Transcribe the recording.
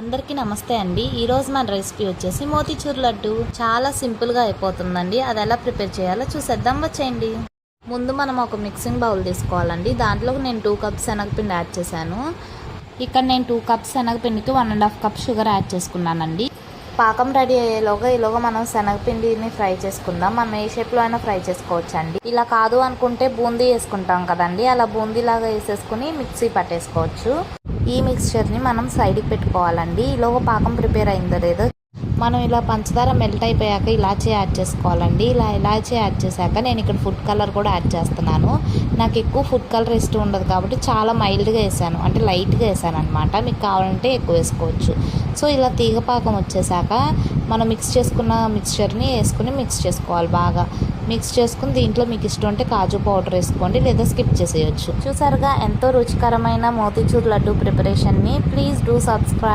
అందరికీ నమస్తే అండి. ఈరోజు మన రెసిపీ వచ్చేసి మోతీచూర్ లడ్డు. చాలా సింపుల్గా అయిపోతుందండి. అది ఎలా ప్రిపేర్ చేయాలో చూసేద్దాం, వచ్చేయండి. ముందు మనం ఒక మిక్సింగ్ బౌల్ తీసుకోవాలండి. దాంట్లో నేను 2 కప్స్ శనగపిండి యాడ్ చేశాను. ఇక్కడ నేను 2 కప్స్ శనగపిండికి 1.5 కప్ షుగర్ యాడ్ చేసుకున్నానండి. పాకం రెడీ అయ్యేలోగా మనం శనగపిండిని ఫ్రై చేసుకుందాం. మనం ఏ షేప్లో అయినా ఫ్రై చేసుకోవచ్చు అండి. ఇలా కాదు అనుకుంటే బూందీ వేసుకుంటాం కదండి, అలా బూందీలాగా వేసేసుకుని మిక్సీ పట్టేసుకోవచ్చు. ఈ మిక్స్చర్ని మనం సైడ్కి పెట్టుకోవాలండి. ఈలోగా పాకం ప్రిపేర్ అయిందో లేదో మనం ఇలా పంచదార మెల్ట్ అయిపోయాక ఇలాచీ యాడ్ చేసుకోవాలండి. ఇలా ఇలాచీ యాడ్ చేశాక నేను ఇక్కడ ఫుడ్ కలర్ కూడా యాడ్ చేస్తున్నాను. నాకు ఎక్కువ ఫుడ్ కలర్ ఇష్టం ఉండదు కాబట్టి చాలా మైల్డ్గా వేసాను, అంటే లైట్గా వేసాను అనమాట. మీకు కావాలంటే ఎక్కువ వేసుకోవచ్చు. సో ఇలా తీగపాకం వచ్చేసాక మనం మిక్స్ చేసుకున్న మిక్స్చర్ని వేసుకుని మిక్స్ చేసుకోవాలి. బాగా మిక్స్ చేసుకుని దీంట్లో మీకు ఇష్టం ఉంటే కాజు పౌడర్ వేసుకోండి, లేదా స్కిప్ చేసేయచ్చు. చూసారుగా ఎంతో రుచికరమైన మోతీచూర్ లడ్డు ప్రిపరేషన్ని. Please do subscribe.